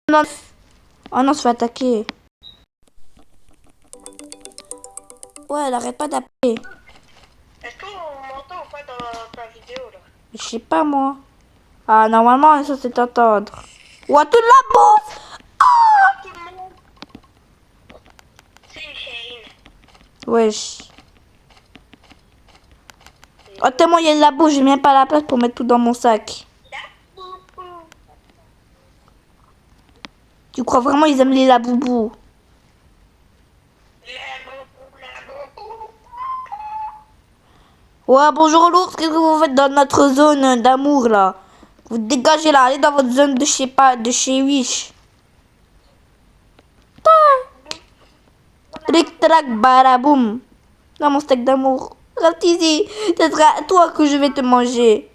Non. Oh non, on se fait attaquer. Ouais, elle arrête pas d'appeler. Est-ce qu'on m'entend ou pas dans ta vidéo là? Je sais pas moi. Ah, normalement, ça c'est entendre. Ouah, toute la bouffe. Oh, tout le monde! C'est une chaîne. Wesh. Oh, tellement il y a de la bouffe, j'ai même pas la place pour mettre tout dans mon sac. Tu crois vraiment ils aiment les laboubous? Ouais, bonjour l'ours, qu'est-ce que vous faites dans notre zone d'amour là? Vous dégagez là, allez dans votre zone de chez pas, de chez Wish. Tric trac baraboum. Dans mon steak d'amour. Reste ici, ce sera à toi que je vais te manger.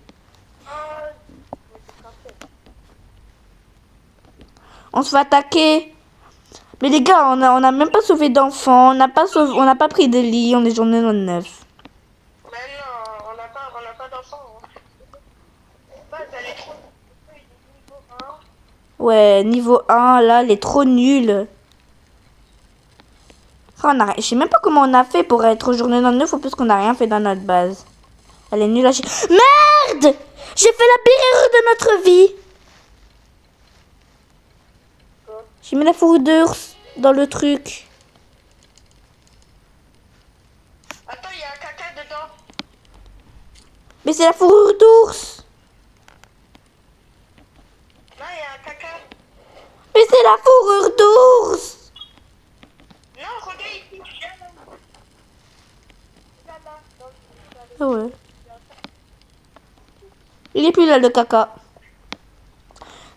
On se fait attaquer. Mais les gars, on a même pas sauvé d'enfants, on n'a pas pris de lit, on est journée 9. Mais non, on n'a pas d'enfant. Bah, elle est trop niveau 1. Ouais, niveau 1, là, elle est trop nulle. Je sais même pas comment on a fait pour être journée 9 ou plus qu'on n'a rien fait dans notre base. Elle est nulle à chier. Merde! J'ai fait la pire erreur de notre vie. J'ai mis la fourrure d'ours dans le truc. Attends, il y a un caca dedans. Mais c'est la fourrure d'ours. Là, il y a un caca. Mais c'est la fourrure d'ours. Non, regarde ici. Là, Ah ouais. Il est plus là le caca.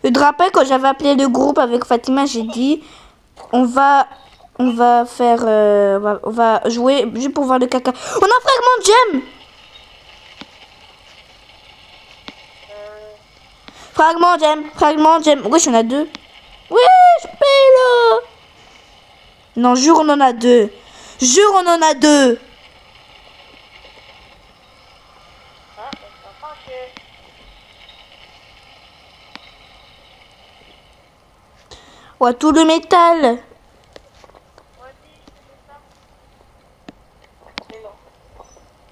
Je te rappelle quand j'avais appelé le groupe avec Fatima, j'ai dit on va faire on va jouer juste pour voir le caca. On a un fragment de gemme. Fragment de gemme. Wesh, on a 2. Wesh, là. Non, jure on en a 2. Jure on en a 2. Ah, ça va pas. Ouais, tout le métal.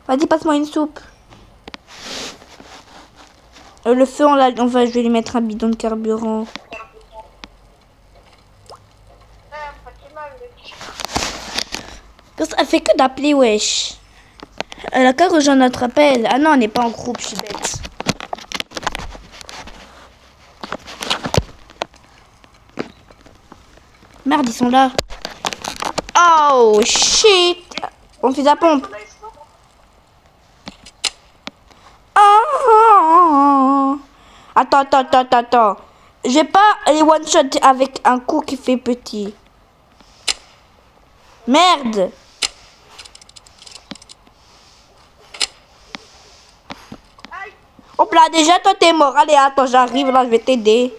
Vas-y, passe-moi une soupe. Le feu, je vais lui mettre un bidon de carburant. Elle fait que d'appeler, wesh. Elle a qu'à rejoindre notre appel. Ah non, on n'est pas en groupe, je suis bête. Merde, ils sont là. Oh, shit. On fait la pompe. Oh. Attends. J'ai pas les one-shot avec un coup qui fait petit. Merde. Hop là, déjà toi t'es mort. Allez, attends, j'arrive là, je vais t'aider.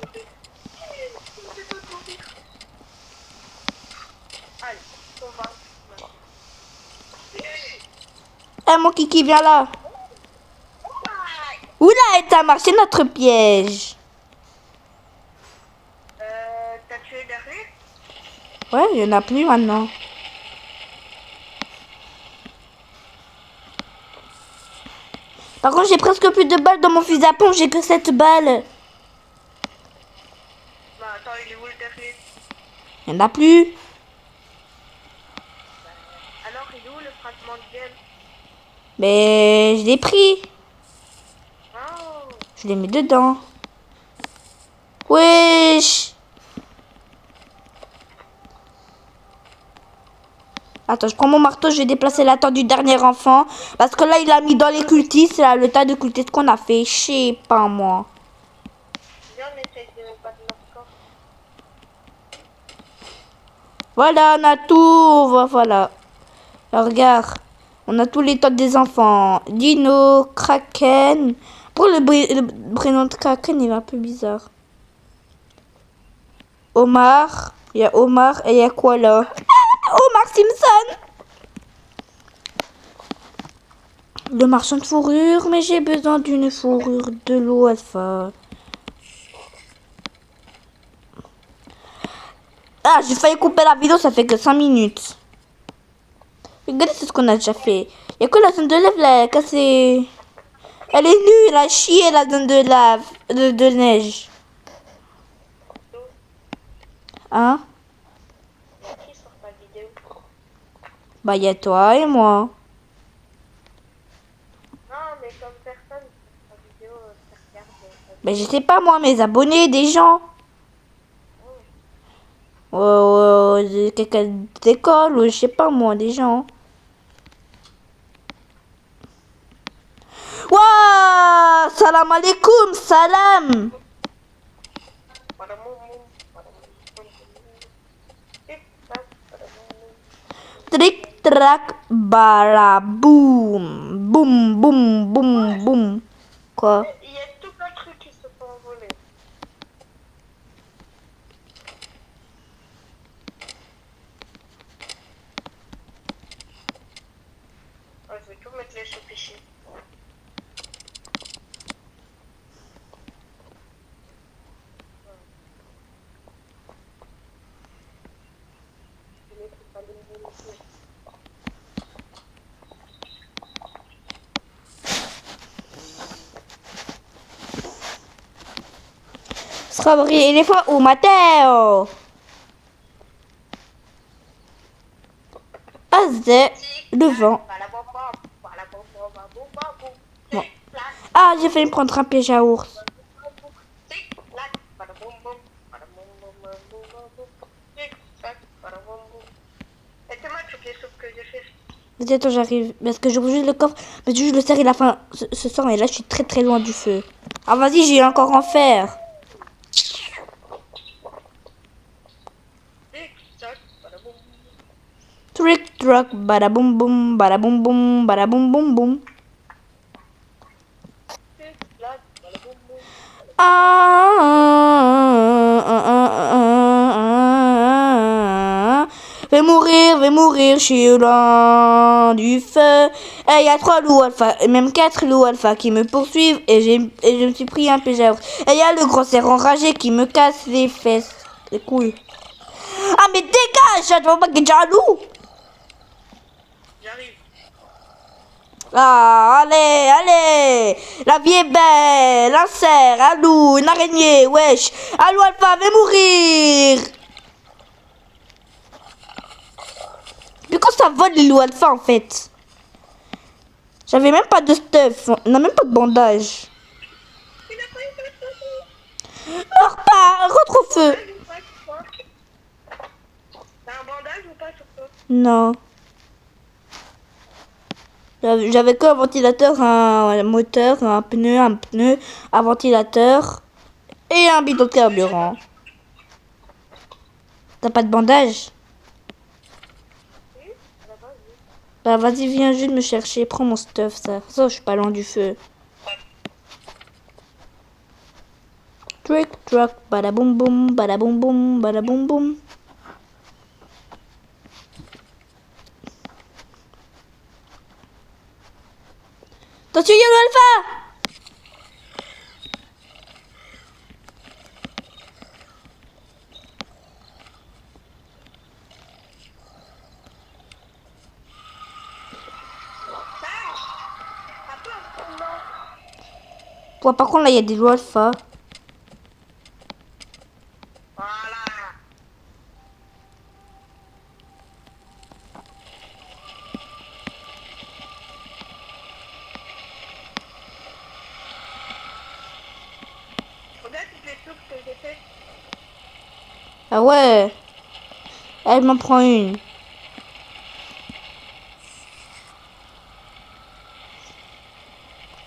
Eh, mon kiki, viens là. Oula, ça a marché notre piège. T'as tué derrière? Ouais, il n'y en a plus maintenant. Par contre, j'ai presque plus de balles dans mon fusil à pompe, j'ai que 7 balles. Bah attends, il est où le derrière? Il n'y en a plus. Alors, il est où le fragment de game? Mais je l'ai pris. Oh. Je l'ai mis dedans. Wesh. Attends, je prends mon marteau, je vais déplacer la tente du dernier enfant. Parce que là, il a mis dans les cultistes, là, le tas de cultistes qu'on a fait. Je sais pas, moi. Viens, on essaie de battre notre corps. Voilà, on a tout. Voilà. Alors, regarde. On a tous les tas des enfants. Dino, Kraken. Pour le prénom de Kraken, il est un peu bizarre. Omar. Il y a Omar et il y a quoi là? Omar Simpson. Le marchand de fourrure, mais j'ai besoin d'une fourrure de l'eau alpha. Ah, j'ai failli couper la vidéo, ça fait que 5 minutes. Regardez, c'est ce qu'on a déjà fait. Il y a que la zone de lave, là, elle est cassée. Elle est nulle, elle a chié la zone de lave, de neige. Hein? Il y a qui sur ta vidéo? Bah, il y a toi et moi. Non, mais comme personne sur ta vidéo, qui regarde ta Bah, je vidéo. sais pas, moi, mes abonnés, des gens. Quelqu'un d'école, ou je sais pas, moi, des gens. Waouh! Salam alaikum, salam! Tric, trac, bara, boum. Boum, boum, boum, boum. Quoi? Il y a tout plein de trucs qui se sont envolés. Ouais, je vais tout mettre les sous-péchés. Je vais mettre pas les munitions. Strawberry éléphant ou Matteo? Azé, le vent. Bon. Ah, j'ai failli me prendre un piège à ours. Et c'est moi toutes les soupes que j'ai fait. Attends, j'arrive. Parce que j'ouvre juste le coffre. Mais juste le serre, il a faim. Ce soir, et là, je suis très très loin du feu. Ah, vas-y, j'ai encore en fer. Trick, truck, badaboum boum, badaboum boum, badaboum boum boum. Vais mourir, je suis loin du feu. Et il y a 3 loups alpha, et même 4 loups alpha qui me poursuivent et je me suis pris un piège à ours. Et il y a le gros cerf enragé qui me casse les fesses, les couilles. Ah mais dégage, je vois pas qu'il y a déjà un loup. J'arrive. Ah, allez, allez. La vie est belle, un cerf, un loup, une araignée, wesh. Un loup alpha, vais mourir. Mais quand ça vole les loups alpha en fait. J'avais même pas de stuff, on n'a même pas de bandage. Il a pas eu de photo. Rentre au feu. T'as un bandage ou pas sur toi? Non. J'avais qu'un ventilateur, un moteur, un pneu, un ventilateur et un bidon de carburant. T'as pas de bandage? Oui, à la base, oui. Bah vas-y, viens juste me chercher, prends mon stuff, ça. Ça, je suis pas loin du feu. Trick, truck, badaboum boum, badaboum boum, badaboum boum. Attention, Yellow Alpha! Ouais, par contre, là, il y a des loups alpha. Voilà. Regarde toutes les soupes que j'ai fait. Ah ouais. Elle m'en prend une.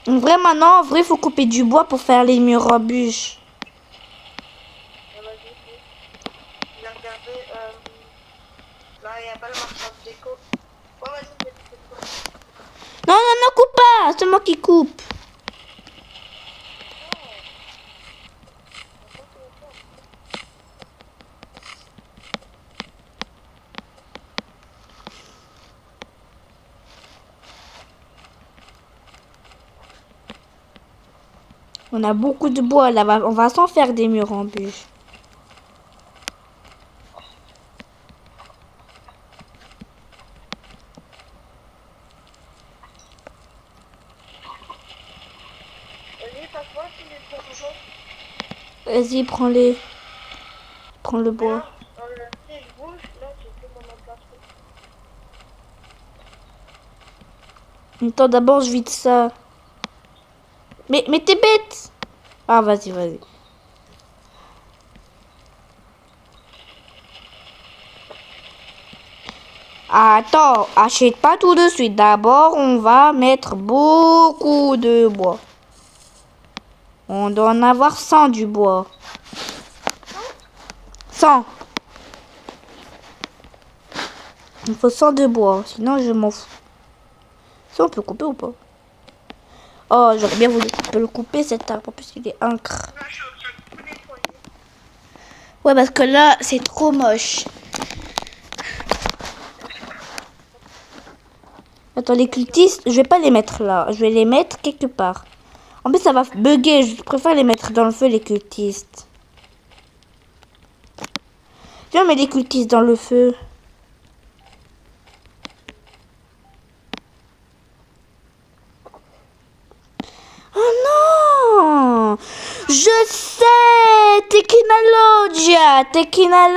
En vrai, maintenant, en vrai, faut couper du bois pour faire les murs en bûche. Vas-y, je vais regarder. Là, il n'y a pas le marchand de déco. Ouais, vas-y, je vais te faire quoi. Non, non, non, coupe pas. C'est moi qui coupe. On a beaucoup de bois là, on va s'en faire des murs en bûche. Vas-y, prends-les. Prends le bois. Là, si je bouge, là, j'ai plus mon emplacement. Attends, d'abord, je vide ça. Mais t'es bête. Ah, vas-y, vas-y. Attends, achète pas tout de suite. D'abord, on va mettre beaucoup de bois. On doit en avoir 100 du bois. 100. Il faut 100 de bois, sinon je m'en fous. Ça, on peut couper ou pas? Oh, j'aurais bien voulu le couper cet arbre. En plus, il est incre. Là, je suis en train de tout nettoyer. Ouais, parce que là, c'est trop moche. Attends, les cultistes, je vais pas les mettre là. Je vais les mettre quelque part. En plus, ça va bugger. Je préfère les mettre dans le feu, les cultistes. Viens, on met les cultistes dans le feu. Oh non! Je sais! Technologia! Technologia!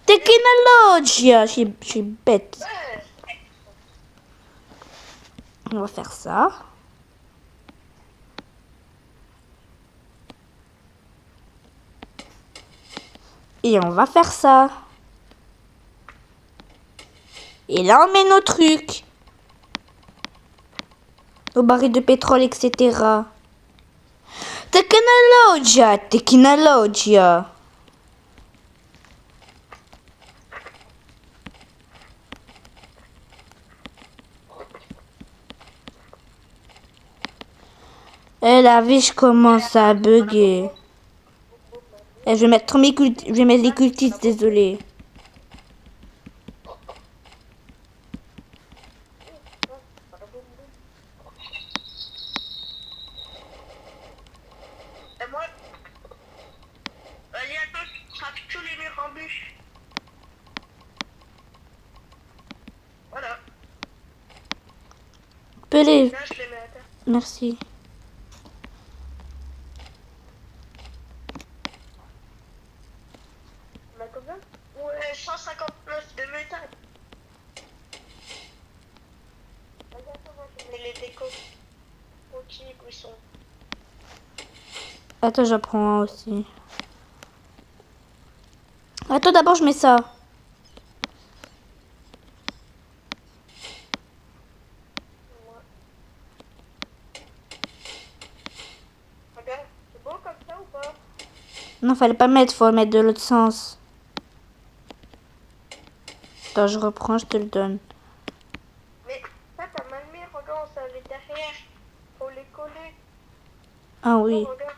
Technologia! Je suis bête. Ouais. On va faire ça. Et on va faire ça. Et là, on met nos trucs. Nos barils de pétrole, etc. Technologia! Technologia! Et la vie, je commence à bugger. Et je vais mettre je vais mettre les cultistes, désolé. Et moi, allez, attends, je trappe tous les murs en bûche. Voilà. Pelé, Là, je les mets à terre. merci. On a combien? Ouais, 159 de métal. Regarde comment je mets les décos. Ok, où ils sont? Attends, j'apprends un aussi. Attends, d'abord, je mets ça. Ouais. Regarde, c'est beau comme ça ou pas? Non, fallait pas mettre, faut le mettre de l'autre sens. Attends, je reprends, je te le donne. Mais ça, t'as mal mis, regarde, on savait derrière. Faut les coller. Ah Oh, oui. regarde.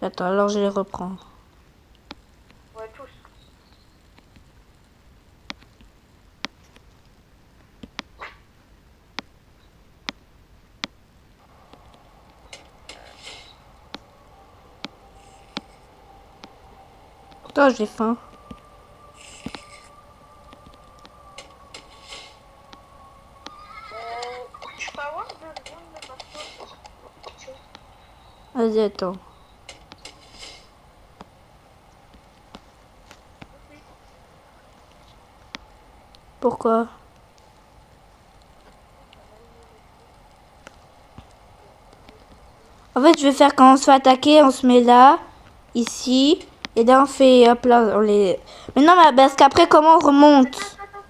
Attends, alors je les reprends. Ouais, tous. Attends, j'ai faim. Je peux avoir 2 secondes de partout. Vas-y, attends. Pourquoi? En fait, je vais faire quand on se fait attaquer, on se met là, ici, et là on fait, hop là, on les... Mais non, mais parce qu'après, comment on remonte? Attends.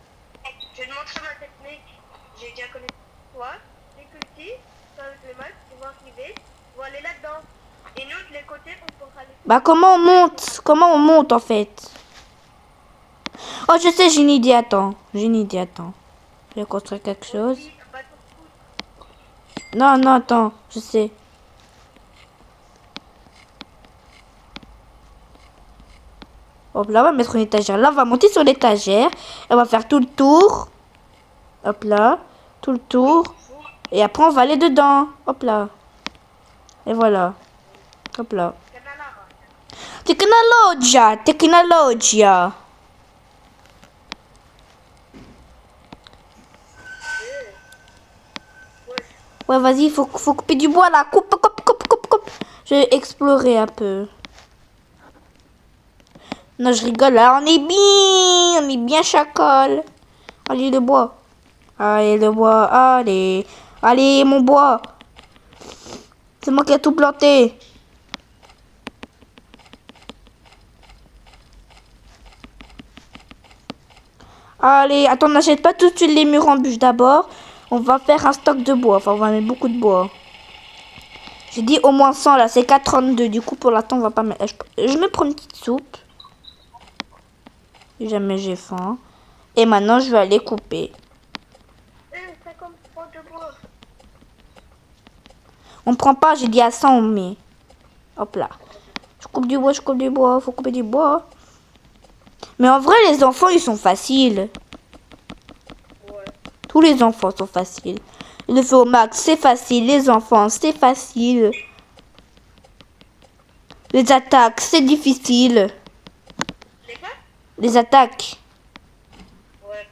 Je vais te montrer ma technique. J'ai déjà connecté. Toi, les cultistes, avec les masques, ils vont arriver, ils vont aller là-dedans. Et nous, de les côtés, on pourra aller. Bah, comment on monte? Comment on monte, en fait? Oh, je sais, j'ai une idée, attends. J'ai une idée, attends. Je vais construire quelque chose. Oui, un bateau de foot. Non, non, attends, je sais. Hop là, on va mettre une étagère. Là, on va monter sur l'étagère. Et on va faire tout le tour. Hop là, tout le tour. Et après, on va aller dedans. Hop là. Et voilà. Hop là. Canalara. Technologia, technologia. Ouais. Ouais, Ouais, vas-y, faut couper du bois là. Coupe, coupe, coupe, coupe, coupe. Je vais explorer un peu. Non, je rigole là. On est bien chacal. Allez, le bois. Allez, le bois. Allez. Allez, mon bois. C'est moi qui ai tout planté. Allez, attends, n'achète pas tout de suite les murs en bûche d'abord. On va faire un stock de bois. Enfin, on va mettre beaucoup de bois. J'ai dit au moins 100 là, c'est 4,32. Du coup, pour l'instant, on va pas mettre. Je me prends une petite soupe. Si jamais j'ai faim. Et maintenant, je vais aller couper. 53 de bois. On prend pas, j'ai dit à 100, on met. Hop là. Je coupe du bois, je coupe du bois. Faut couper du bois. Mais en vrai, les enfants, ils sont faciles. Ouais. Tous les enfants sont faciles. Le feu au max, c'est facile. Les enfants, c'est facile. Les attaques, c'est difficile. Les quoi? Les attaques. Ouais.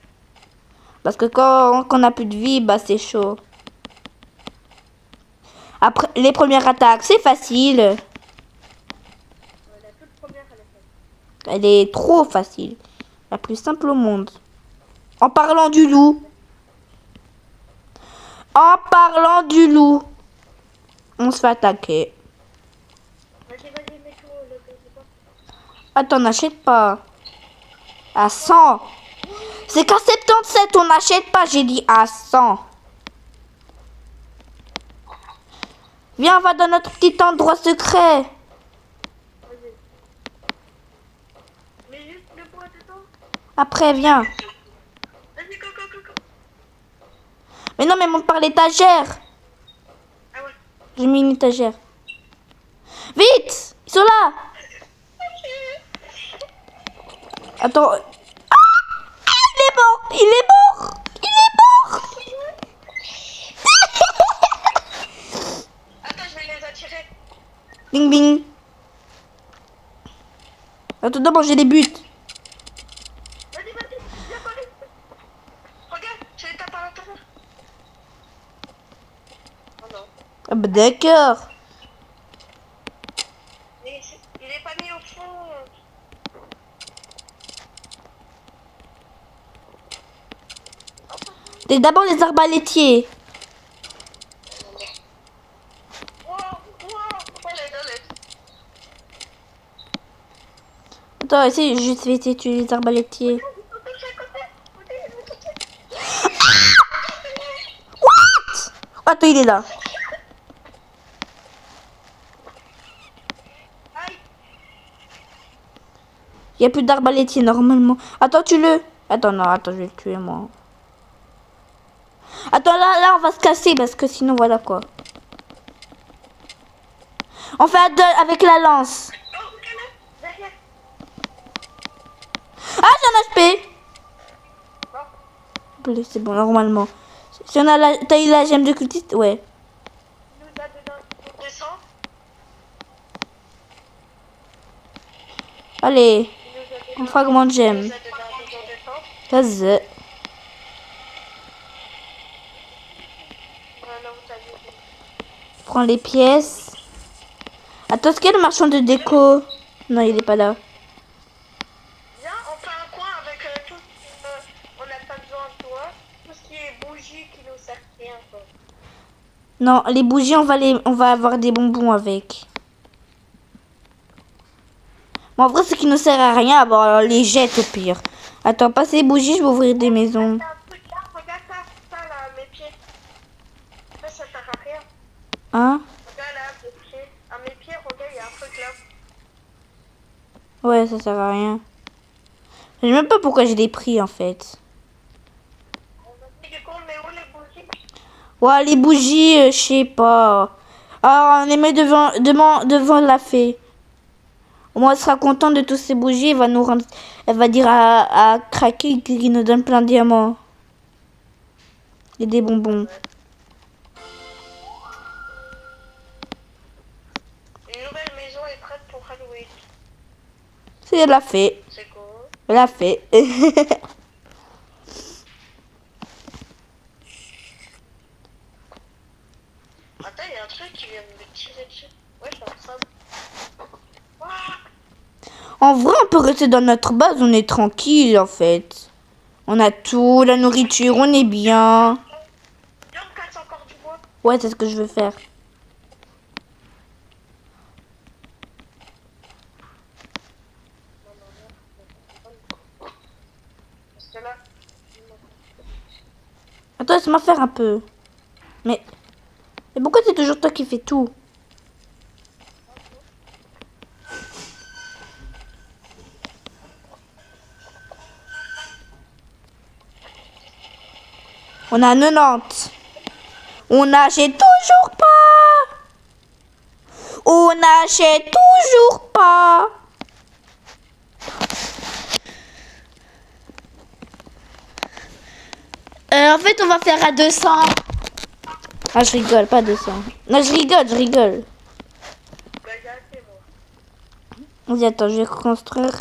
Parce que quand on n'a plus de vie, bah c'est chaud. Après, les premières attaques, c'est facile. La toute première, elle est faite. Elle est trop facile. La plus simple au monde. En parlant du loup. En parlant du loup. On se fait attaquer. Vas-y, mets-toi le bois. Attends, n'achète pas. À 100. C'est qu'à 77, on n'achète pas. J'ai dit à 100. Viens, on va dans notre petit endroit secret. Vas-y. Mets juste le bois dedans. Après, viens. Vas-y, go. Mais non, mais monte par l'étagère. Ah ouais. J'ai mis une étagère. Vite! Ils sont là! Attends. Ah! Il est mort! Il est mort! Il est mort! Attends, je vais les attirer. Bing bing. Attends, d'abord j'ai des buts. Vas-y, viens par ici. Regarde, je les tape à l'intérieur. Oh non. Ah bah d'accord. Mais il est pas mis au fond. D'abord les arbalétiers. Wow, oh les dolettes. Attends, essaye, je vais essayer de tuer les arbalétiers. What? Attends, il est là. Aïe. Il n'y a plus d'arbalétiers normalement. Attends, tue-le. Attends, non, attends, je vais le tuer moi. Attends, là, on va se casser parce que sinon, voilà quoi. On fait à deux avec la lance. Oh, regarde, derrière. Ah, j'ai un HP. Bon, C'est bon, normalement. Si on a la... T'as eu la gemme de cultiste? Ouais. il nous a dedans. On descend. Allez, Il nous a dedans. un fragment de Il nous gemme. a dedans. On descend. Vas-y. Non, t'as vu. Prends les pièces. Attends, est-ce qu'il y a le marchand de déco? Non, il est pas là. Viens, on fait un coin avec tout. On n'a pas besoin de toi. Tout ce qui est bougies qui nous servent rien. Quoi. Non, les bougies, on va avoir des bonbons avec. Mais en vrai, ce qui ne sert à rien, bon, alors les jette au pire. Attends, passe les bougies, je vais ouvrir des maisons. T'as un truc là, regarde ça là, à mes pieds. Ça sert à rien. Hein? Regarde là, à mes pieds. À mes pieds, regarde, il y a un truc là. Ouais, ça sert à rien. Je sais même pas pourquoi j'ai des prix en fait. Et du coup, on met où les bougies? Ouais, les bougies, je sais pas. Ah, on les met devant la fée. Au moins, elle sera contente de toutes ces bougies. Elle va nous rendre, elle va dire à Craquer qu'il nous donne plein de diamants. Et des bonbons. Une nouvelle maison est prête pour Halloween. C'est la fée. C'est cool. La fée. qui vient de me tirer dessus. Ouais, je pense ça. Ouah. En vrai, on peut rester dans notre base, on est tranquille en fait. On a tout, la nourriture, on est bien. Viens, on casse encore du bois. Ouais, c'est ce que je veux faire. Non, non, non. Parce que là, Attends, laisse-moi faire un peu. Mais pourquoi c'est toujours toi qui fais tout? On a 90. On n'achète toujours pas. On n'achète toujours pas. En fait, on va faire à 200. Ah, je rigole, pas 200. Non, je rigole. bah, j'ai assez, moi. Vas-y, attends, je vais reconstruire.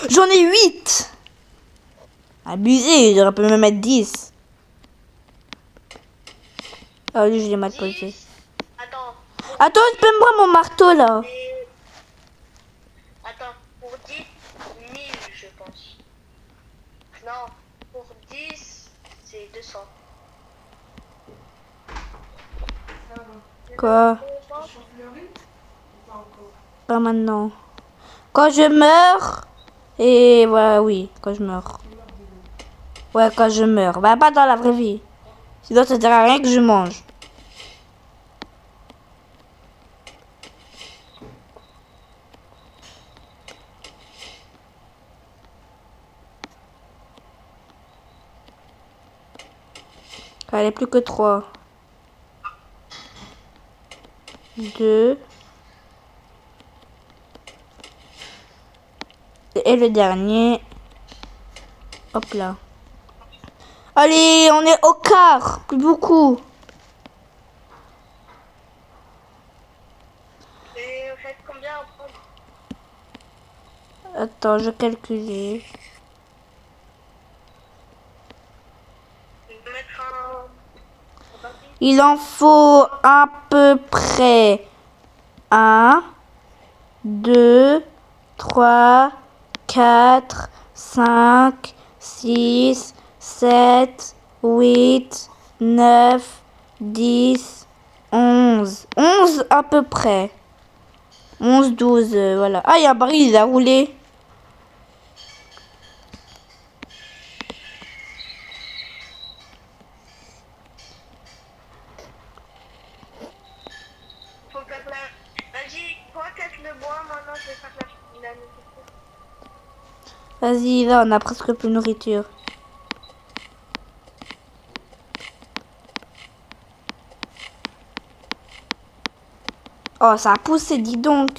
J'en ai 8. Abusé, j'aurais pu me mettre 10. Ah oui, je l'ai mal posé. 10. Attends. Attends, donne-moi mon marteau là. Et... Attends, pour 10, 1000, je pense. Non, pour 10, c'est 200. Quoi? Pas maintenant. Quand je meurs. Et ouais, oui, quand je meurs. Ouais, quand je meurs. Bah, pas dans la vraie vie. Sinon, ça sert à rien que je mange. Allez, plus que 3. 2. Et le dernier. Hop là. Allez, on est au quart. Plus beaucoup. Et vous faites combien à prendre? Attends, je calcule. Je vais mettre un... Il en faut à peu près 1, 2, 3, 4, 5, 6, 7, 8, 9, 10, 11. 11 à peu près. 11, 12, voilà. Ah, il y a un baril, il a roulé. Faut faire la... Vas-y, toi casse le bois, maintenant je vais faire la nourriture. Vas-y, là, on a presque plus de nourriture. Oh, ça a poussé, dis donc.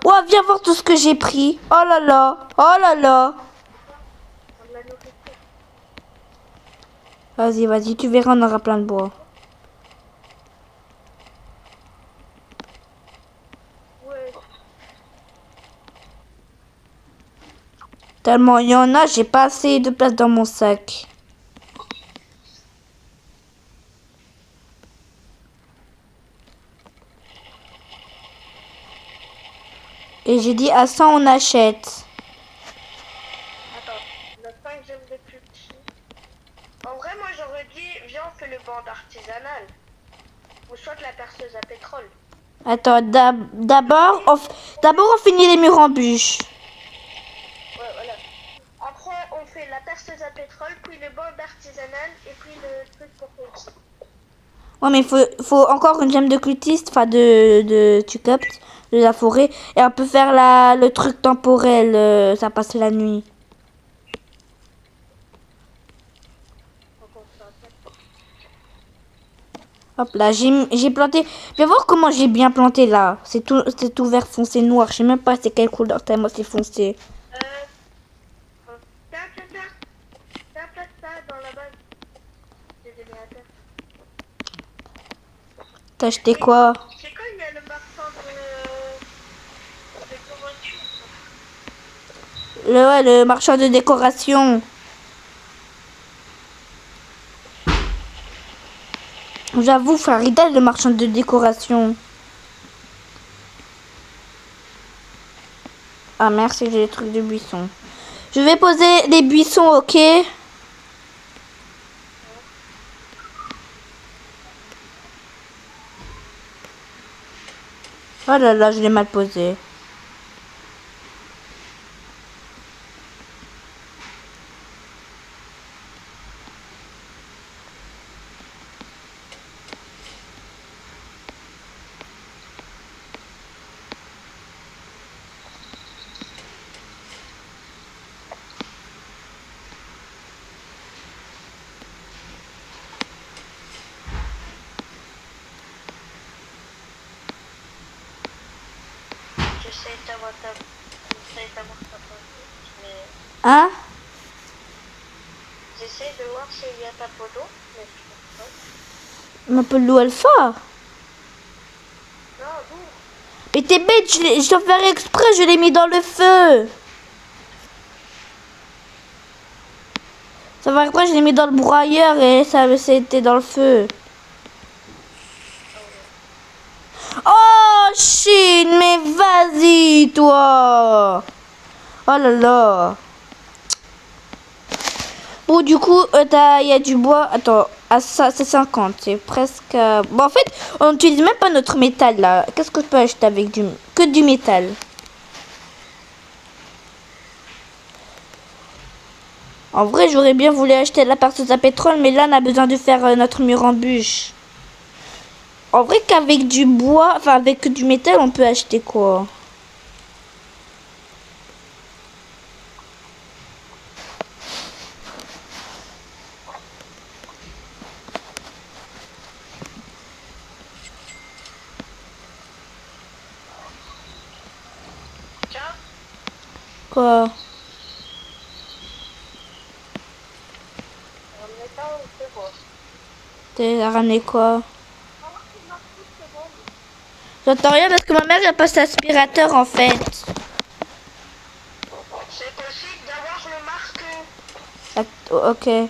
Oh, viens voir tout ce que j'ai pris. Oh là là. Oh là là. La nourriture. Vas-y, tu verras, on aura plein de bois. Ouais. Tellement il y en a, j'ai pas assez de place dans mon sac. Et j'ai dit à 100, on achète. Attends, on a 5 gemmes de culture. En vrai, moi j'aurais dit, viens on fait le bande artisanal. Ou soit la perceuse à pétrole. Attends, d'abord, on finit les murs en bûche. Ouais, voilà. Après, on fait la perceuse à pétrole, puis le bande artisanal, et puis le truc pour cultiver. Ouais, mais faut encore une gemme de cultiste, enfin tu captes, de la forêt. Et on peut faire le truc temporel, ça passe la nuit. Donc on fait un truc. Hop là, j'ai planté. Viens voir comment j'ai bien planté là. C'est tout vert foncé noir. Je sais même pas c'est quelle couleur tellement c'est foncé. Tiens, tiens, tiens. Tiens, place ça dans la base des générateurs. T'as acheté quoi? C'est quand il y a le marchand de convention. Ouais, le marchand de décoration. J'avoue, Farida, le marchand de décoration. Ah merci, j'ai les trucs de buisson. Je vais poser les buissons, ok? Oh là là, je l'ai mal posé. J'essaie d'avoir ta photo, mais Hein? j'essaie de voir s'il y a ta photo, mais je trouve pas. M'appelle Lou Alpha. Non, d'où? Mais t'es bête, je dois faire exprès, je l'ai mis dans le feu. Ça va exprès, je l'ai mis dans le broyeur et ça c'était dans le feu. Oh, shit, mais vas-y, toi. Oh là là. Bon, du coup, il y a du bois. Attends, à ça, c'est 50. C'est presque... Bon, en fait, on n'utilise même pas notre métal, là. Qu'est-ce que je peux acheter avec du... Que du métal. En vrai, j'aurais bien voulu acheter la perceuse à pétrole, mais là, on a besoin de faire notre mur en bûche. En vrai, qu'avec du bois, enfin, avec du métal, on peut acheter quoi? Tiens, Quoi? on est pas où c'est bon. T'as ramené quoi? Ah, c'est ma petite seconde. J'entends rien parce que ma mère, elle passe l'aspirateur, en fait. C'est possible d'avoir le masque. Ok.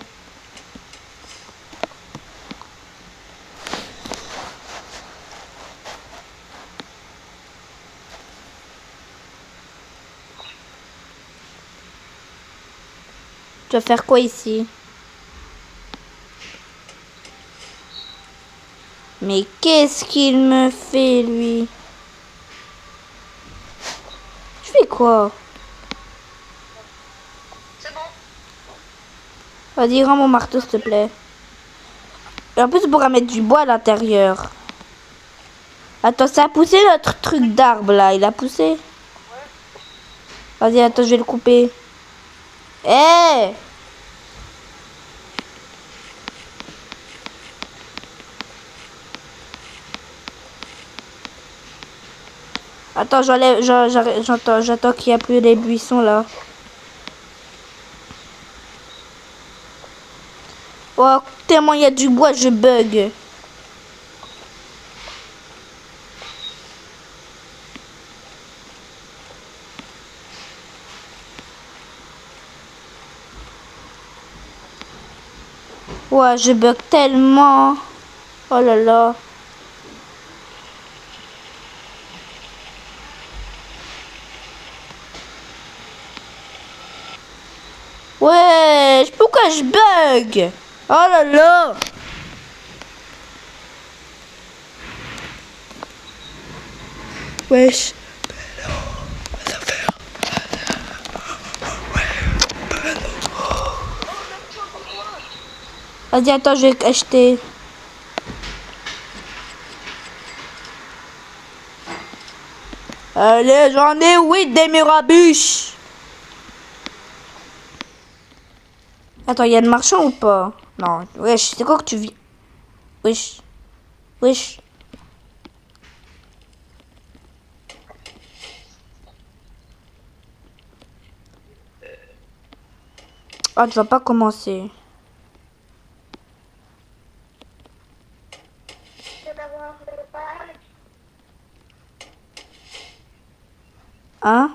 Tu vas faire quoi ici? Mais qu'est-ce qu'il me fait, lui? Je fais quoi? C'est bon. Vas-y, rends mon marteau, s'il te plaît. Et en plus, on pourra mettre du bois à l'intérieur. Attends, ça a poussé notre truc d'arbre, là. Il a poussé? Vas-y, attends, je vais le couper. Eh! Attends, j'attends qu'il n'y a plus les buissons, là. Oh, tellement il y a du bois, je bug. Ouais, je bug tellement. Oh là là. Ouais, pourquoi je bug? Oh là là. Wesh. Vas-y, attends, je vais acheter. Allez, j'en ai 8 des mirabuches. Attends, il y a le marchand ou pas? Non, wesh, c'est quoi que tu vis? Wesh. Wesh. Ah, tu vas pas commencer. C'est d'avoir le page. Hein?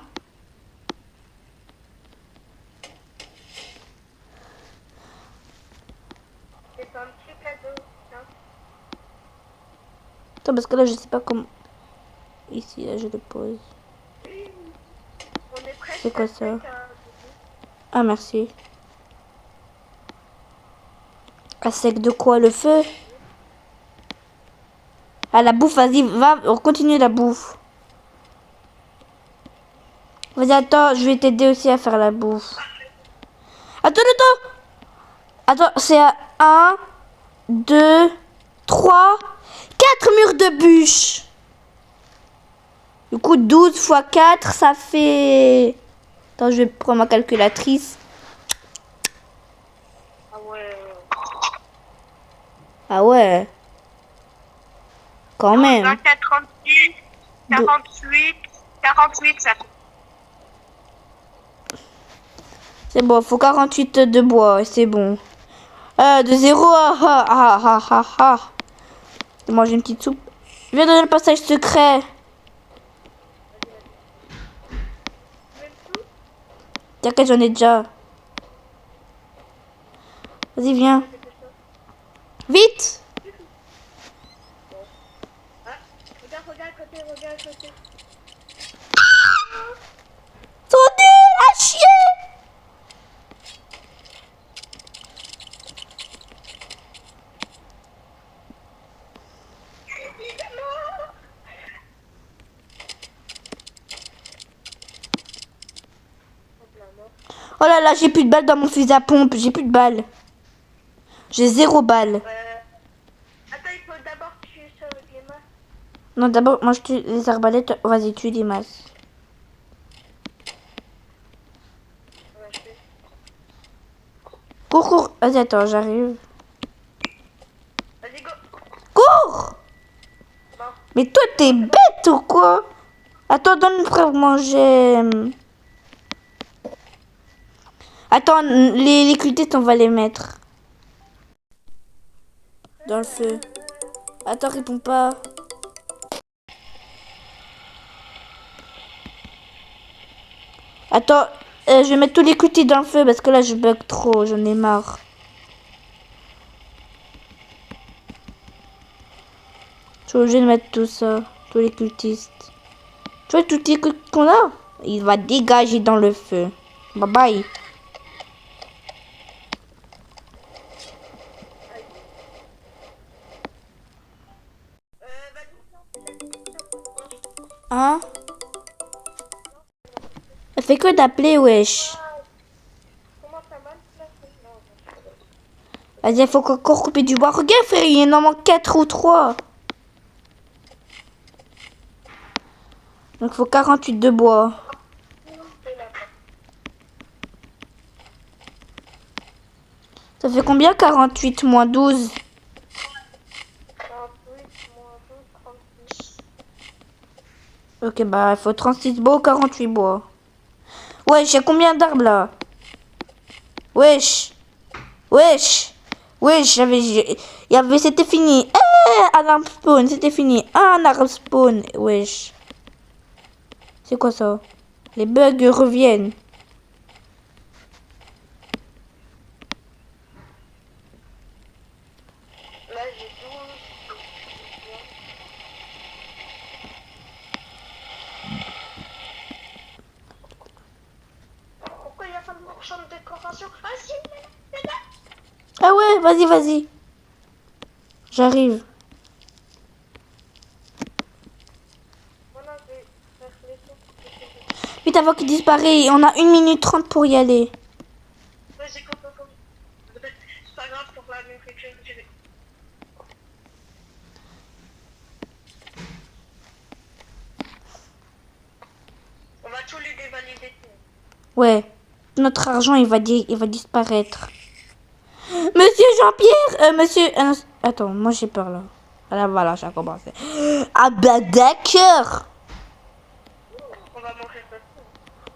C'est un petit cadeau. Hein. Attends, parce que là, je sais pas comment... Ici, là, je le pose. On est presque C'est quoi à ça? sec, hein. Ah, merci. À sec de quoi? Le feu? Ah, la bouffe, vas-y, va, on continue la bouffe. Vas-y, attends, je vais t'aider aussi à faire la bouffe. Attends, attends! Attends, c'est à 1, 2, 3, 4 murs de bûches. Du coup, 12 fois 4, ça fait... Attends, je vais prendre ma calculatrice. Ah ouais. Ah ouais. Quand même. 24, 36, 48, 48, ça fait. C'est bon, faut 48 de bois, c'est bon. De 0 à... Je mange une petite soupe. Je vais donner le passage secret. Même tout. T'inquiète, j'en ai déjà. Vas-y, viens. Vite! Ah, regarde à côté, regarde à côté. Sont nuls à chier! Oh là là, j'ai plus de balles dans mon fusil à pompe. J'ai plus de balles. J'ai 0 balles. Attends, il faut d'abord tuer ça avec les mains. Non, d'abord, moi je tue les arbalètes. Vas-y, tue les masses. Ouais, je fais. Cours, cours. Vas-y, attends, j'arrive. Vas-y, go. Cours! Bon. Mais toi, t'es bête ou quoi? Attends, donne-moi pour manger. Attends, les cultistes, on va les mettre dans le feu. Attends, réponds pas. Attends, je vais mettre tous les cultistes dans le feu parce que là, je bug trop. J'en ai marre. Je suis obligée de mettre tout ça. Tous les cultistes. Tu vois, tous les cultistes qu'on a? Il va dégager dans le feu. Bye bye. Hein? Elle fait que d'appeler, wesh. Comment ça marche là? Non, Vas-y, il faut encore couper du bois. Regarde, frère, il en manque 4 ou 3. Donc, il faut 48 de bois. Ça fait combien 48 moins 12? 48 moins 12, 36. Ok, bah, il faut 36 bois ou 48 bois. Wesh, il y a combien d'arbres là? Wesh. Wesh. Wesh, c'était fini. Un arbre spawn, c'était fini. Un arbre spawn. Wesh. C'est quoi ça? Les bugs reviennent. Là, j'ai 12. Pourquoi il n'y a pas de marchand de décoration? Ah si, il est là. Ah ouais, vas-y, vas-y. J'arrive. Voilà, je vais faire les tours. Vite avant qu'il disparaît. On a 1 minute 30 pour y aller. Vas-y, go, go, go. C'est pas grave pour la même quelque chose. Je vais. On va tous les dévalider. Ouais. Notre argent, il va disparaître. Monsieur Jean-Pierre, monsieur... attends, moi j'ai peur là. Voilà, ça a commencé. Ah bah d'accord. On va manger ça.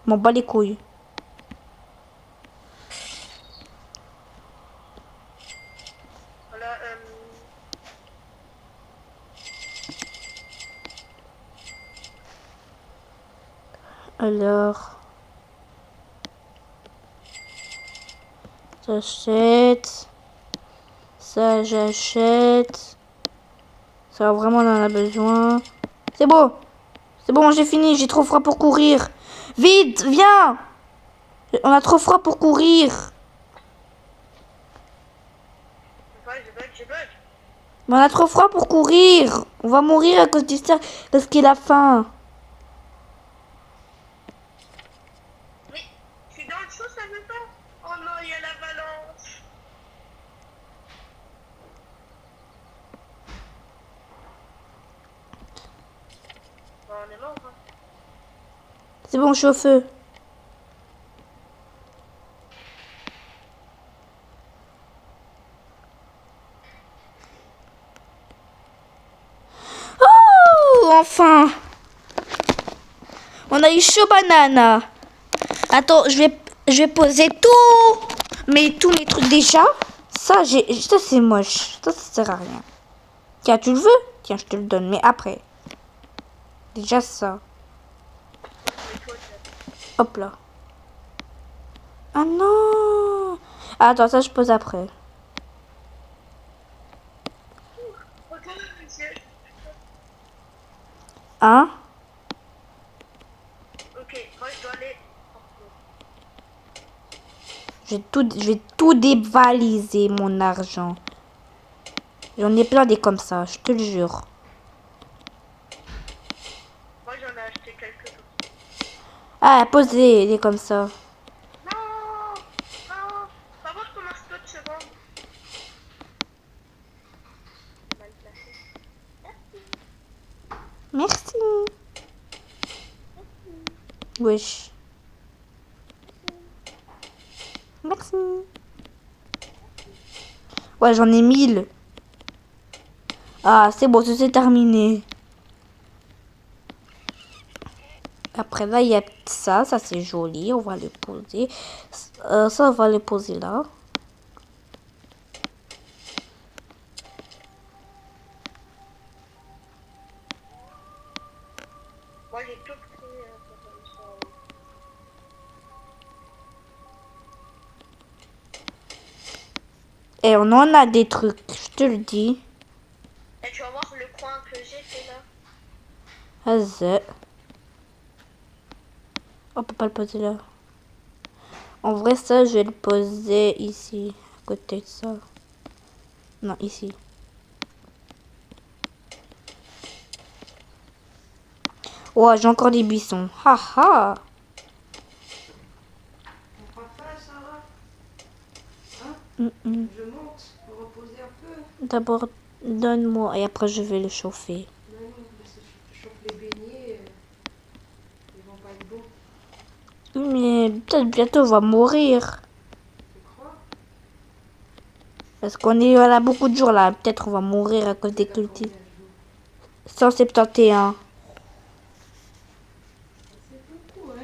M'en bats les couilles. Voilà, Alors... J'achète. Ça, j'achète. Ça vraiment on en a besoin. C'est bon. C'est bon, j'ai fini. J'ai trop froid pour courir. Vite, viens. On a trop froid pour courir. Je bug. Mais on a trop froid pour courir. On va mourir à cause du cerf. Parce qu'il a faim. Mais je suis dans le chaud, ça veut pas. Oh non, il y a l'avalanche. Bon, on est mort, hein. C'est bon, je suis au feu. Oh, enfin. On a eu chaud banane. Attends, je vais poser tous mes trucs déjà. Ça, ça c'est moche. Ça sert à rien. Tiens, tu le veux? Tiens, je te le donne, mais après. Déjà ça. Hop là. Ah non. Ah, attends, ça je pose après. Regarde, monsieur. Hein? Ok, moi je dois aller. Je vais tout dévaliser mon argent. J'en ai plein des comme ça, je te le jure. Moi j'en ai acheté quelques-uns. Ah, posez des comme ça. Non, non. Va voir ton marteau de seconde. Mal placé. Merci. Wesh. Merci. Ouais, j'en ai 1000. Ah, c'est bon, c'est terminé. Après là, il y a ça c'est joli, on va le poser. Ça, on va le poser là. Moi j'ai tout pris comme ça. Et on en a des trucs, je te le dis. Et tu vas voir le coin que j'ai fait là. Vas-y. On peut pas le poser là. En vrai, ça, je vais le poser ici, à côté de ça. Non, ici. Oh, j'ai encore des buissons. Ha ha. On fera pas, Sarah. Hein? Mm-mm. Je monte pour reposer un peu. D'abord, donne-moi et après, je vais le chauffer. Non, non, parce que je chauffe les beignets. Ils vont pas être bons. Mais peut-être bientôt, on va mourir. Tu crois? Parce qu'on est là beaucoup de jours là. Peut-être on va mourir à cause des cultives. 171. C'est beaucoup, hein?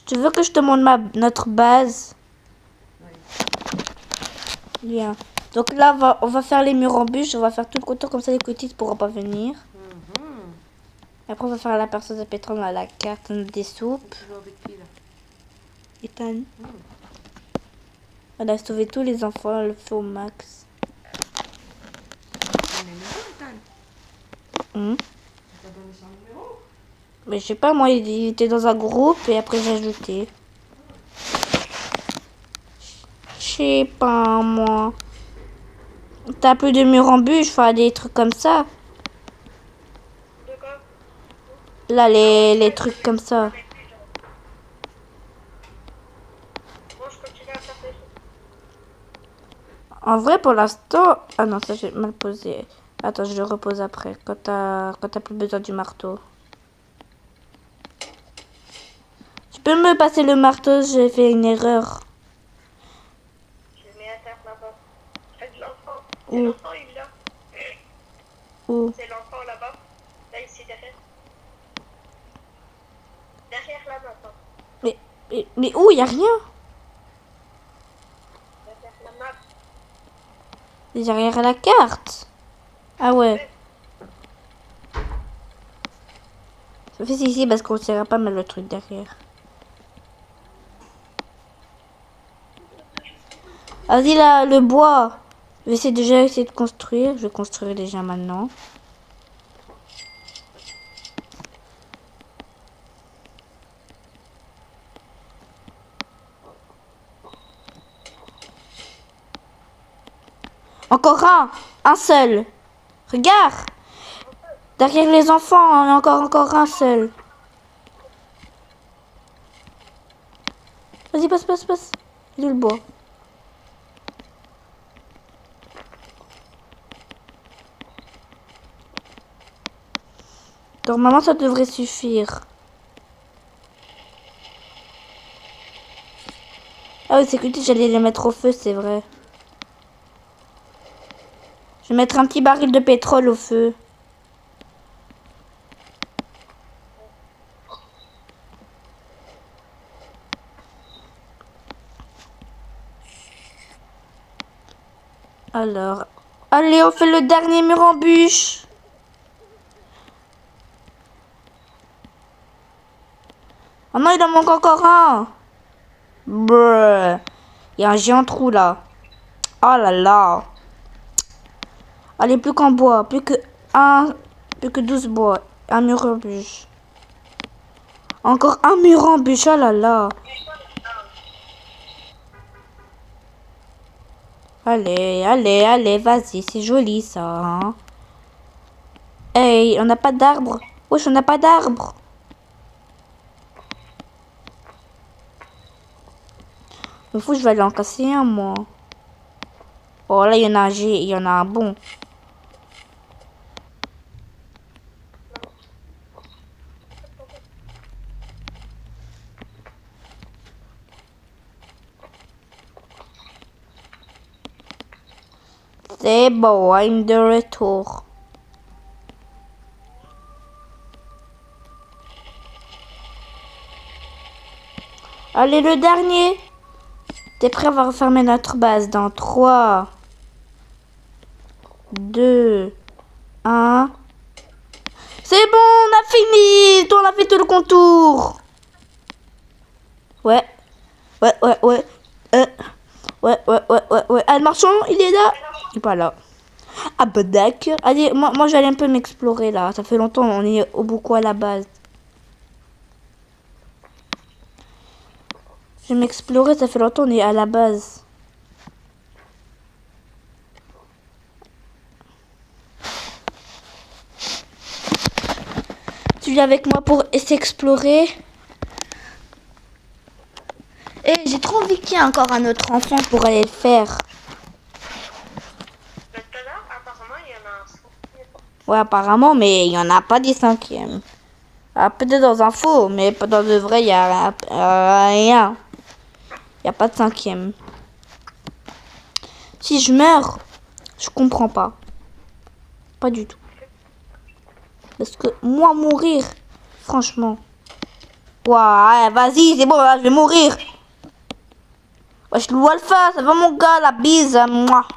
Tu veux que je te montre notre base? Oui. Bien. Donc là, on va faire les murs en bûche. On va faire tout le contour comme ça, les cultives ne pourront pas venir. Après, on va faire la perceuse à pétrole à la carte des soupes. Tu vas avec qui là? Ethan. On a sauvé tous les enfants, le feu au max. Ton numéro, Ethan? Hum. T'as donné son numéro? Mais je sais pas, moi, il était dans un groupe et après j'ai ajouté. Je sais pas, moi. T'as plus de murs en bûche, enfin des trucs comme ça. De quoi? Là, les trucs comme ça. Bon, je continue à faire des choses. En vrai, pour l'instant... Ah non, ça j'ai mal posé. Attends, je le repose après, quand t'as plus besoin du marteau. Tu peux me passer le marteau, j'ai fait une erreur. Je le mets à terre là-bas. C'est de l'enfant. Où? C'est l'enfant, il est là. Où? C'est l'enfant là-bas. Là, ici, derrière. Derrière là-bas, attends. Mais où? Y a rien. Derrière la map. Derrière la carte. Ah ouais. Ça fait ici parce qu'on sait pas mal le truc derrière. Vas-y là, le bois. Je vais essayer de construire. Je vais construire déjà maintenant. Encore un seul. Regarde. Derrière les enfants, il y a encore un seul. Vas-y, passe. Il est le bois. Normalement, ça devrait suffire. Ah oui, c'est que j'allais les mettre au feu, c'est vrai. Je vais mettre un petit baril de pétrole au feu. Alors, allez, on fait le dernier mur en bûche. Oh non, il en manque encore un. Brrr. Il y a un géant trou là. Oh là là. Allez, plus qu'en bois. Plus que 12 bois. Un mur en bûche. Encore un mur en bûche. Oh là là. Allez, vas-y. C'est joli ça. Hein. Hey, on n'a pas d'arbre. Wesh, on n'a pas d'arbre. Il faut que je vais aller en casser un, moi. Oh là, il y en a un bon. C'est bon, I'm de retour. Allez, le dernier. T'es prêt? On va refermer notre base dans 3, 2, 1. C'est bon, on a fini. On a fait tout le contour. Ouais. Ouais. Ah, le marchand, il est là? Il est pas là. Ah bah d'accord. Allez, moi j'allais un peu m'explorer là. Ça fait longtemps, on est beaucoup à la base. Je vais m'explorer, ça fait longtemps, on est à la base. Tu viens avec moi pour s'explorer. Et j'ai trop envie qu'il y ait encore un autre enfant pour aller le faire. Mais tout à l'heure, apparemment, il y en a un cinquième. Ouais, apparemment, mais il n'y en a pas des cinquièmes. Ah, peut-être dans un faux, mais pas dans le vrai, il n'y a rien. Il n'y a pas de cinquième. Si je meurs, je comprends pas. Pas du tout. Parce que moi, mourir, franchement. Ouais, vas-y, c'est bon, là, je vais mourir. Wesh, le Alpha, ça va mon gars, la bise, moi.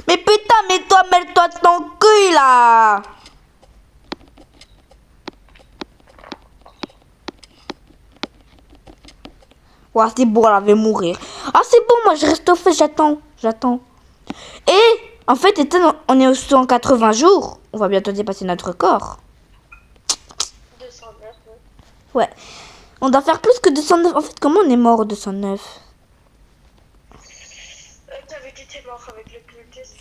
Mais putain, mets-toi ton cul, là. Ouais, c'est bon, là, je vais mourir. Ah, c'est bon, moi, je reste au fait, j'attends. Et, en fait, on est au 180 jours. On va bientôt dépasser notre record. 209, ouais. Ouais. On doit faire plus que 209. En fait, comment on est mort au 209? T'avais dit t'es mort avec le cultiste.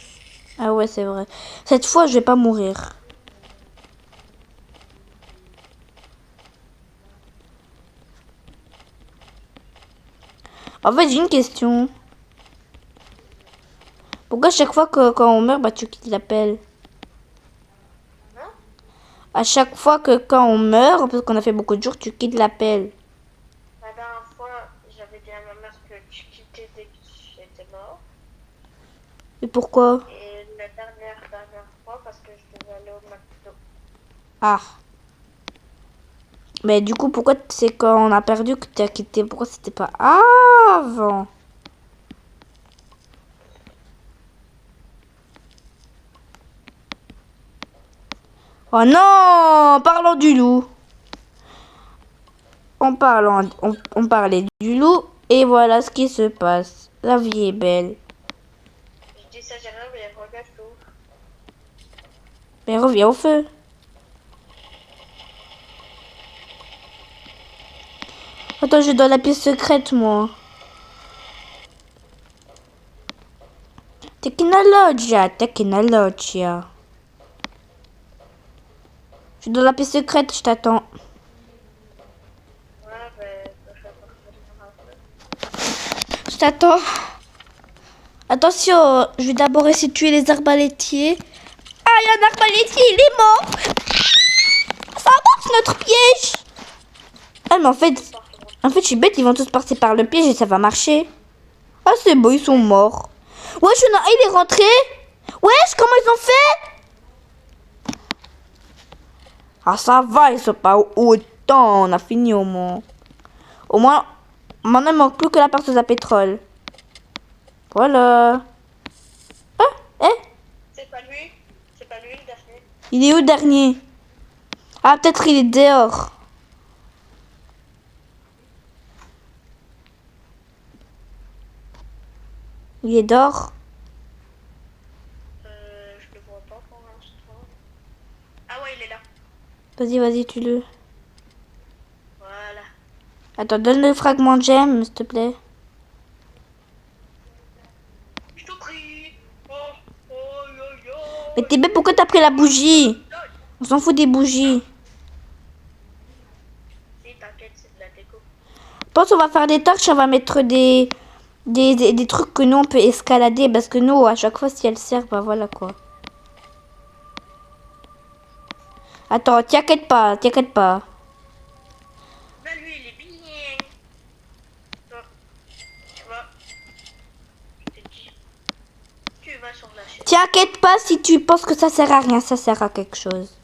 Ah ouais, c'est vrai. Cette fois, je vais pas mourir. En fait, j'ai une question. Pourquoi chaque fois que quand on meurt, bah tu quittes l'appel? Hein? À chaque fois que quand on meurt, parce qu'on a fait beaucoup de jours, tu quittes l'appel. La dernière fois, j'avais dit à ma mère que tu quittais dès que j'étais mort. Et pourquoi? Et la dernière fois, parce que je devais aller au McDo. Ah. Mais du coup, pourquoi c'est quand on a perdu que tu as quitté? Pourquoi c'était pas avant? Oh non! Parlons du loup. On parlait du loup et voilà ce qui se passe. La vie est belle. Je dis ça, j'ai rien, mais regarde tout. Mais reviens au feu. Attends, je dois la pièce secrète, moi. Technologia, technologia. Je suis dans la paix secrète, je t'attends. Ouais, ben, je vais partir un peu. Je t'attends. Attention, je vais d'abord essayer de tuer les arbalétiers. Ah, il y a un arbalétier, il est mort. Ça marche notre piège. Ah, mais en fait, je suis bête, ils vont tous passer par le piège et ça va marcher. Ah, c'est beau, ils sont morts. Wesh, il est rentré. Wesh, comment ils ont fait? Ah, ça va, ils sont pas autant. On a fini au moins. Au moins, maintenant, il manque plus que la perceuse à pétrole. Voilà. Ah, C'est pas lui le dernier. il est où le dernier? Ah, peut-être il est dehors. Il est dehors. Je le vois pas pour l'instant. Ah ouais, il est là. Vas-y, vas-y, tue-le. Voilà. Attends, donne le fragment de gemme, s'il te plaît. Je t'en prie. Oh, oh, yo, yo. Mais t'es bête, pourquoi t'as pris la bougie? On s'en fout des bougies. Si, t'inquiète, c'est de la déco. Je pense qu'on va faire des torches, on va mettre des trucs que nous on peut escalader. Parce que nous, à chaque fois, si elles servent, bah voilà quoi. Attends, t'inquiète pas, t'inquiète pas. Là, lui, il est bien. Toi, tu vas. Je t'ai dit. Tu vas sur la chaise. T'inquiète pas si tu penses que ça sert à rien, ça sert à quelque chose.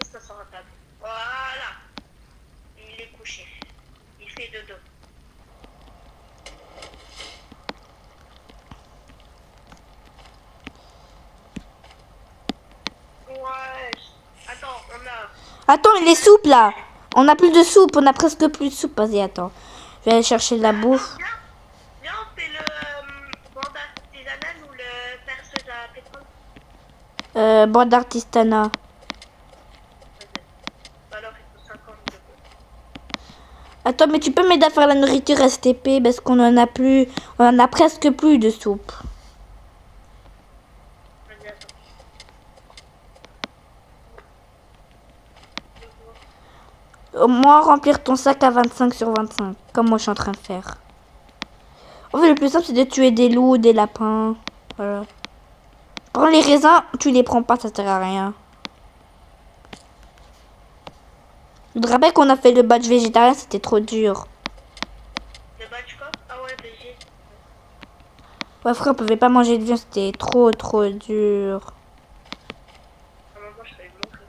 Ça sur la table. Voilà. Il est couché. Il fait dodo. Ouais. Attends, on a. Attends, il est soupe là. On a plus de soupe, on a presque plus de soupe. Vas-y, attends. Je vais aller chercher de la bouffe. Viens, on fait le bande artisanale ou le perceuse à pétrole. Bande d'artisanat. Alors, il faut 50 de bouffe. Attends, mais tu peux m'aider à faire la nourriture STP parce qu'on en a plus. On en a presque plus de soupe. Vas-y, attends. Au moins remplir ton sac à 25 sur 25. Comme moi je suis en train de faire. En fait, le plus simple c'est de tuer des loups, des lapins. Voilà. Prends les raisins, tu les prends pas, ça sert à rien. Je te rappelle qu'on a fait le badge végétarien, c'était trop dur. Le badge quoi? Ah ouais, BG. Ouais, frère, on pouvait pas manger de viande, c'était trop dur. À un moment, je fallait mourir.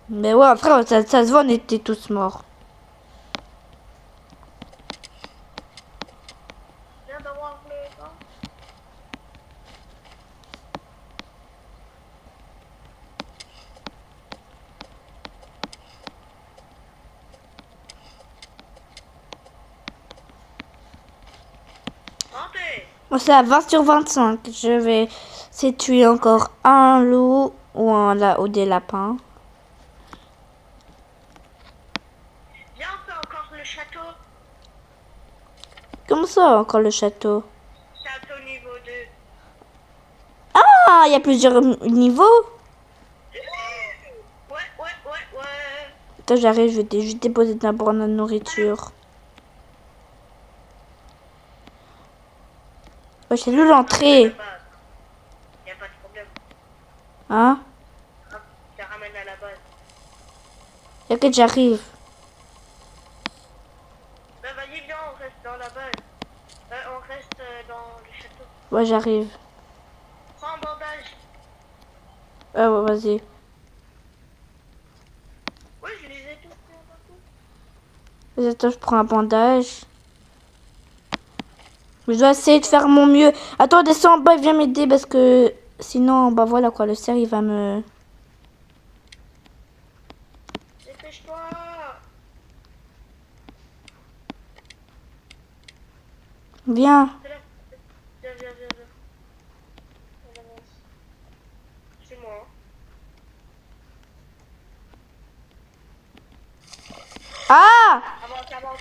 Mais ouais, frère, ça se voit, on était tous morts. Viens d'avoir le vent. Montez! Moi, c'est à 20 sur 25. Je vais essayer de tuer encore un loup ou des lapins. Viens, on fait encore le château. Comme ça, encore le château. Château niveau 2. Ah, il y a plusieurs niveaux. Ouais. Attends, j'arrive, je vais juste déposer d'abord la nourriture. Ouais, c'est où l'entrée? Y a pas de problème. Hein? Je te ramène à la base. T'inquiète, j'arrive. Bah vas-y, viens, on reste dans la base. On reste dans le château. Ouais, j'arrive. Prends un bandage. Ouais, vas-y. Ouais, je les ai tous pris un coup. Vas-y, attends, je prends un bandage. Je dois essayer de faire mon mieux. Attends, descends en bas, viens m'aider parce que sinon, bah voilà quoi, le cerf il va me... Dépêche-toi. Viens. C'est là. Viens. On avance. C'est moi. Ah! Avance.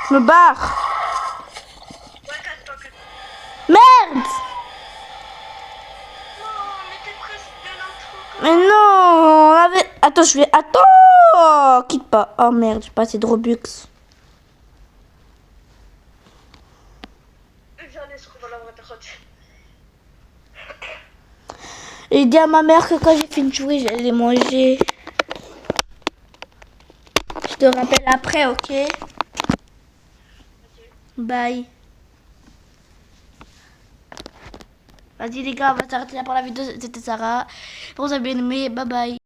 Je me barre. Ouais, casse-toi, casse-toi. Merde. Non, mais t'es presque de l'intro. Mais non, on avait... Attends, je vais... Attends, quitte pas. Oh merde, j'ai pas assez de Robux. J'en ai ce qu'on va l'avoir raté. J'ai dit à ma mère que quand j'ai fini de jouer, j'allais manger. Je te rappelle après, ok? Bye. Vas-y les gars, on va s'arrêter là pour la vidéo. C'était Sarah. Pour vous avez bien aimé, bye bye.